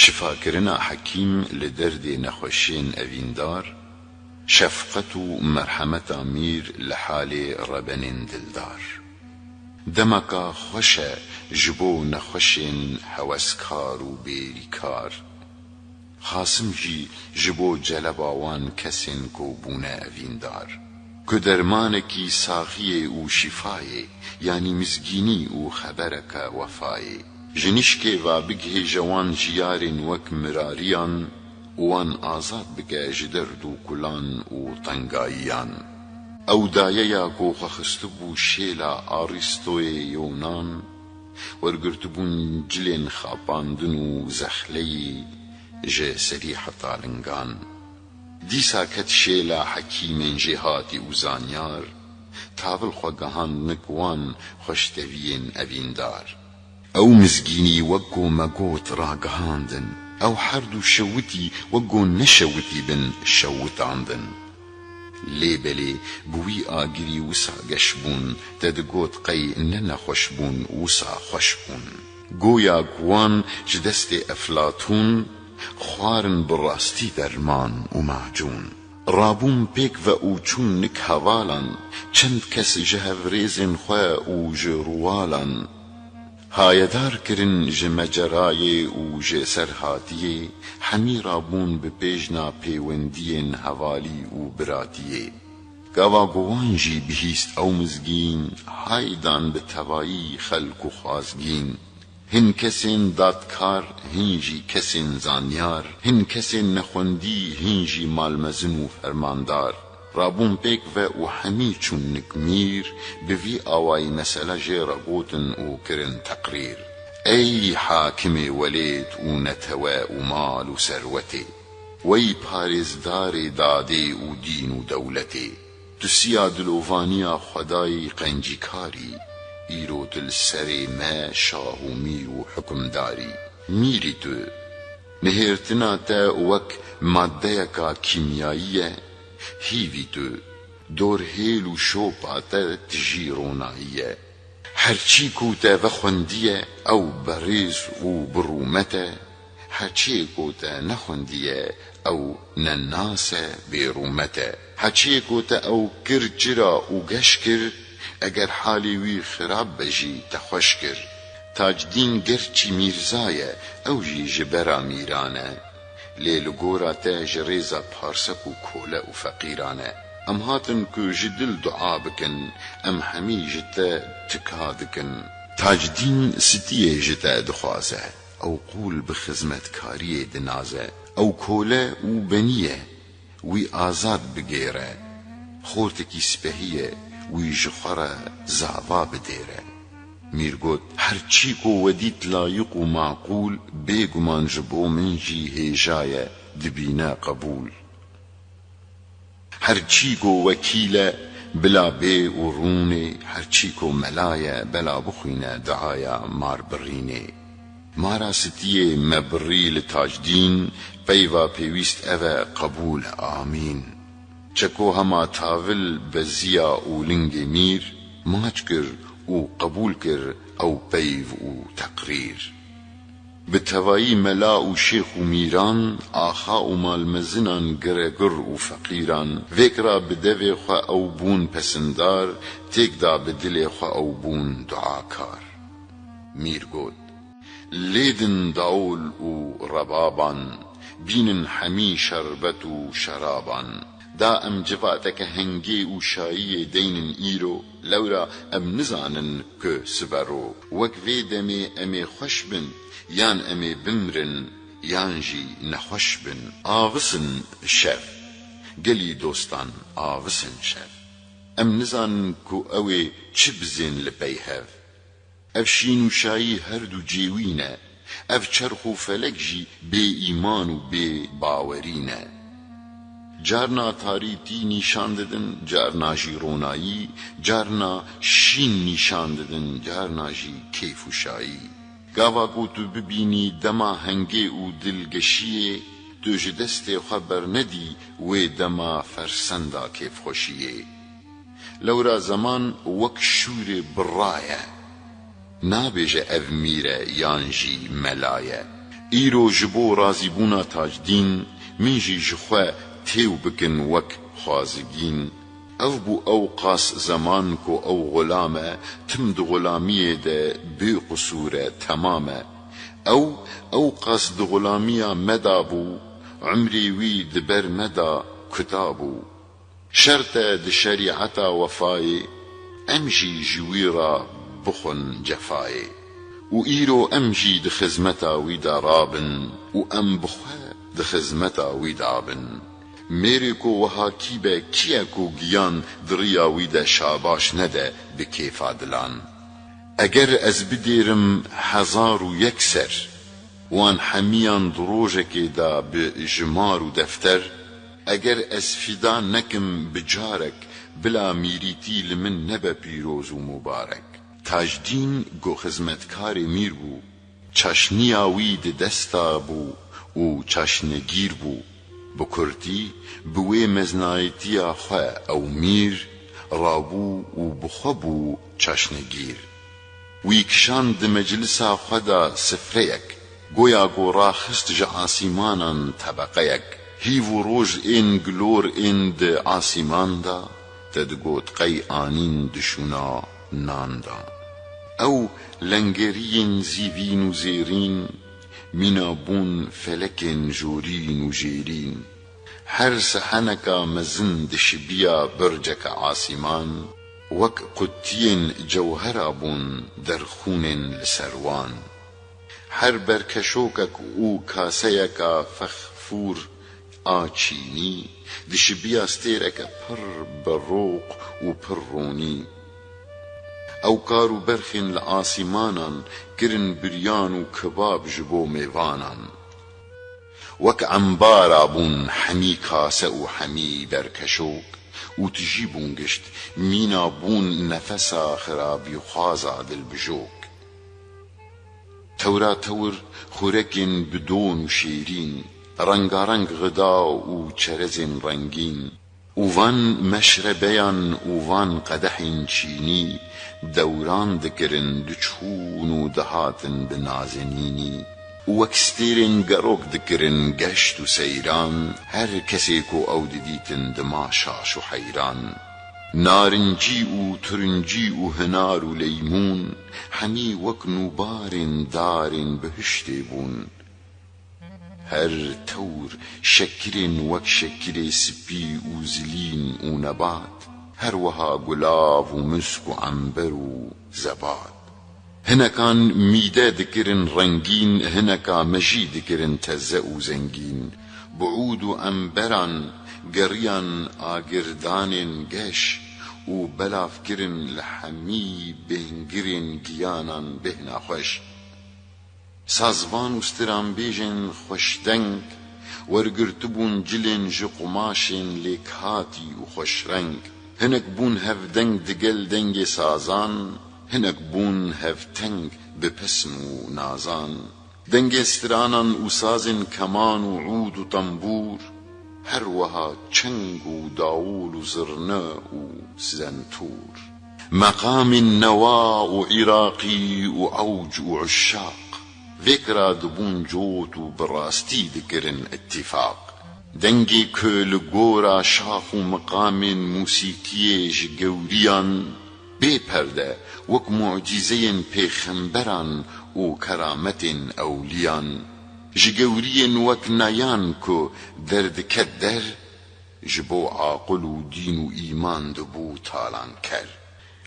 شفاکرنا حکیم لدرد نخوشین اویندار، شفقت و مرحمت امیر لحال ربن دلدار. دمکا خوش جبو نخوشین هوسکار و بیریکار، خاسم جی جبو جلب آوان کسین کو بونه اویندار. که درمانکی ساغی و شفای، یعنی مزگینی و خبرک وفای. جنشک و بگه جوان جیارین وک مراریان، وان آزاد بگه جدرد و کلان و تنگاییان. او دایه کو خستبو شیلا آریستوی یونان، ورگرتبون جلین خاپاندن و زخلی جه سریح طالنگان. دیسا کت شیلا حکیمین جهاتی و زانیار، تاول خوگهان نکوان خوشتوین اویندار. او مزگینی وگو مگوت راگهاندن، او حردو شوتی وگو نشوتی بن شوتاندن. لیبلی بوی آگری وسا گشبون، تدگوت قی ننا خوشبون وسا خوشبون. گویا گوان جدست افلاتون، خوارن براستی درمان و معجون. رابون پیک و او چون نک هوالان، چند کس جهو ریزن خواه او جروالان. هایدار کرن جمجرای او جسرهاتیه، همی رابون بپیجنا پیوندین حوالی و براتیه. گاوا گوانجی بهیست او مزگین، هایدان به توایی خلق و خوازگین. هن کسین دادکار هنجی کسین زانیار، هن کسین نخوندی هنجی مالمزن و فرماندار. رابون پیک و همی چون نکمیر، بوی آوائی مسئله جیرا گوتن و کرن تقریر. ای حاکم ولید و نتوه و مال و ثروته، وی پارزدار داده و دین و دولته. تسیا دلووانیا خدای قنجیکاری، ایرو دل سر ما شاه و میر و حکمداری. میری تو نهرتنا تا وک ماده کا کیمیاییه، هیوی تو دور هیل و شوپا تا تجیروناییه. هرچی کو تا وخوندیه او بریز و برومته، هرچی کو تا نخوندیه او نناس بیرومته. هرچی کو تا او کر جرا و گش کر، اگر حالی وی خراب بجی تخوش کر. تاجدین گرچی میرزایه او جی جبرا میرانه، لیل گورا تا جریزا پارسک و کوله و فقیرانه. ام هاتن که جدل دعا بکن، ام همی جتا تکا دکن. تاجدین ستیه جتا دخوازه، او قول بخزمت کاری دنازه. او کوله و بنیه وی آزاد بگیره، خورتکی سپهیه وی جخوره زعوا بدیره. میر گوت هرچی کو ودیت لایق و معقول، بیگمان جبو منجی هیجایه دبینا قبول. هرچی کو وکیله بلا بی و رونه، هرچی کو ملایه بلا بخوینه دعایا مار برینه. مارا ستیه مبری لتاجدین، پیوا پیویست اوه قبول آمین. چکو هما تاول بزیا و لنگ میر، ماچ کر و قبول کر او پیو و تقریر. بتوایی ملا و شیخ و میران، آخا و مالمزنان گرگر و فقیران. وکرا بدوی خواه او بون پسندار، تیک دا بدل خواه او بون دعاکار. میر گود لیدن داول و ربابان، بینن همی شربت و شرابان. دا ام جواتک هنگی و شایی دینن ایرو، لورا ام نزانن که سبرو. وک وی دمی امی خوش بن، یان امی بمرن یان جی نخوش بن. آوسن شف گلی دوستان آوسن شف، ام نزانن که اوی چی بزین لبیهف. اف شین و شایی هر دو جیوینه، اف چرخ و فلک جی بی ایمان و بی باورینه. جارنا تاریتی نشان دادن، جارنا جی رونایی، جارنا شین نشان دادن، جارنا جی کیف و شایی. گاوا کو تو ببینی دما هنگی و دلگشیه، تو جدست خبر ندی و دما فرسندا کیف خوشیه. لورا زمان وک شور برایه، نابیجه او میره یانجی ملایه. ایرو جبو رازی بونا تاجدین منجی جخوا تیو بکن وک خوازگین او بو او قاس زمان کو او غلامه تم د غلامیه ده بی قصوره تمامه او قاس د غلامیه مدابو عمری وی دبر مدا کتابو شرط د شریعتا وفای امجی جویرا بخن جفای و ایرو امجی د خزمتا وی دارابن و ام بخوا د خزمتا وی دابن میری کو وها کیبه کیا کو گیان دریاوی ده شاباش نده به کیف عدلان اگر از بدیرم 1001 سر وان حمیان دروجکی دا به جمار و دفتر اگر از فیدان نکم بجارک بلا میریتی لمن نبه پیروز و مبارک تاجدین گو خزمتکار میر بو چاشنیاوی ده دستا بو و چاشنگیر بو بکردی بوی مزنایتیا خواه او میر رابو و بخبو چاشنگیر ویکشان ده مجلسا خدا سفریک گویا گورا خست جا آسیمانان طبقیک هیو روز این گلور این ده آسیمان دا تدگوت قی آنین دشونا نان دا او لنگرین زیوین و زیرین مینابون فلکن جورین و جیرین هر سحنکا مزن دشبیا برجک آسیمان وک قدتین جوهرابون در خونن لسروان هر برکشوکک او کاسیکا فخفور آچینی دشبیا ستیرک پر بروق و پر رونی او کارو برخین لآسیمانان کرن بریان و کباب جبو میوانان وک عنبارا بون حمی کاسه و حمی برکشوک و تجیبون گشت مینا بون نفسا خرابی خوازا دل بجوک تورا تور خورکن بدون و شیرین رنگارنگ غدا و چرزن رنگین اوان مشربیان اوان قدحین چینی دوران دکرن دچون و دهاتن بنازنینی وکستیرن گروک دکرن گشت و سیران هر کسی کو او دیدیتن دماشاش و حیران نارنجی و ترنجی و هنار و لیمون همی وک نوبارن دارن بهشتی بون هر تور شکرین وک شکر سپی و زلین و نبات هر وها گلاب و مسک و عنبر و زباد هنکان میده دکرن رنگین هنکا مجی دکرن تزه و زنگین بعود و عنبران گریان آگردان گش و بلاف کرن لحمی بهنگرن گیانان بهنا خوش سازوان و ستران بیجن خوشدنگ ورگرتبون جلن جقماشن لیکاتی و خوش رنگ هنک بون هفدنگ دگل دنگ سازان هنک بون هفتنگ بپسن و نازان دنگ استرانان و سازن کمان و عود و تنبور هر وها چنگ و داول و زرنه و زنتور مقام النوا و عراقی و عوج و عشاق ذكرى دبون جوت و براستی دکرن اتفاق دنگی کل گورا شاخ و مقام موسیقی جگوریان بی پرده وک معجزین پیخمبران و کرامت اولیان جگورین وک نایان کو درد کدر جبو عاقل و دین و ایمان دبو تالان کر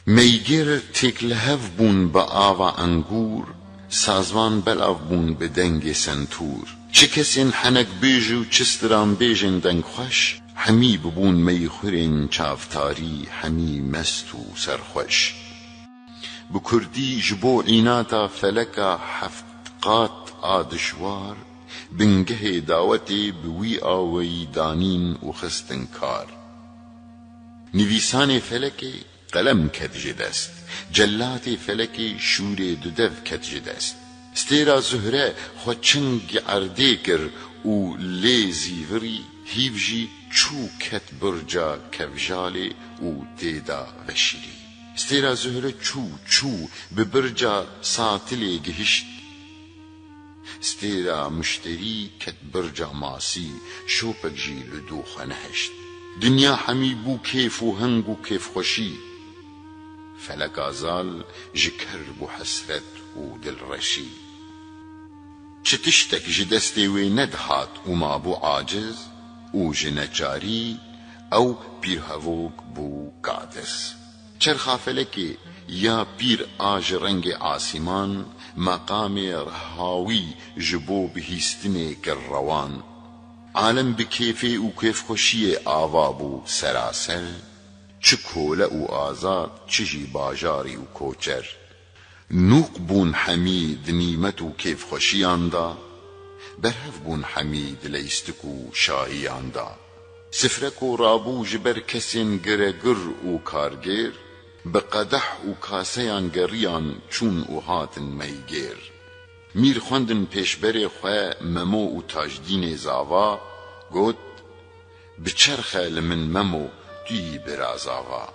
میگر تکل هف بون با آوا انگور سازوان بلاف بون به دنگ سنتور چه کسین حنک بیجو چستران بیجن دنگ خوش همی ببون می خورین چافتاری همی مست و سرخوش بکردی جبو عیناتا فلکا هفت قات آدشوار بنگه داوتی بوی آوی دانین و خستنکار نویسان فلکی قلم کدج دست جلات فلکی شور ددف کدج دست ستیرا زهره خو چنگ عرده کر و لیزی وری هیوجی چو کت برجا کفجالی و دیدا وشیری ستیرا زهره چو ببرجا ساتلی گهشت ستیرا مشتری کت برجا ماسی شوپک جی لدو خنهشت دنیا همی بو کیف و هنگ و کیف خوشی فلک آزال جکر بو حسرت و دل رشی چه تشتک جدستی وی ندهات و ما بو عاجز و جنچاری او پیر هفوک بو قادس چرخا فلکی یا پیر آج رنگ آسمان مقام رهاوی جبو بهیستنی کر روان عالم بکیفی و کیف خوشی آوابو سراسر چه کوله و آزاد چه جی باجاری و کوچر نوق بون حمید نیمت و کیف خوشیان دا برهف بون حمید لیستکو شاهیان دا سفرک و رابو جبر کسین گرگر و کارگر بقدح و کاسیان گریان چون و هاتن میگیر میر خوندن پیشبر خواه ممو و تاجدین زاوا گوت بچرخه لمن ممو توی برازاوا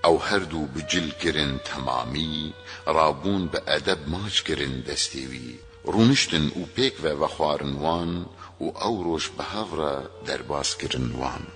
او هر دو بجل کرن تمامی رابون به ادب ماچ کرن دستیوی رونشتن او پیک و وخوارن وان و او روش به هفره درباس کرن وان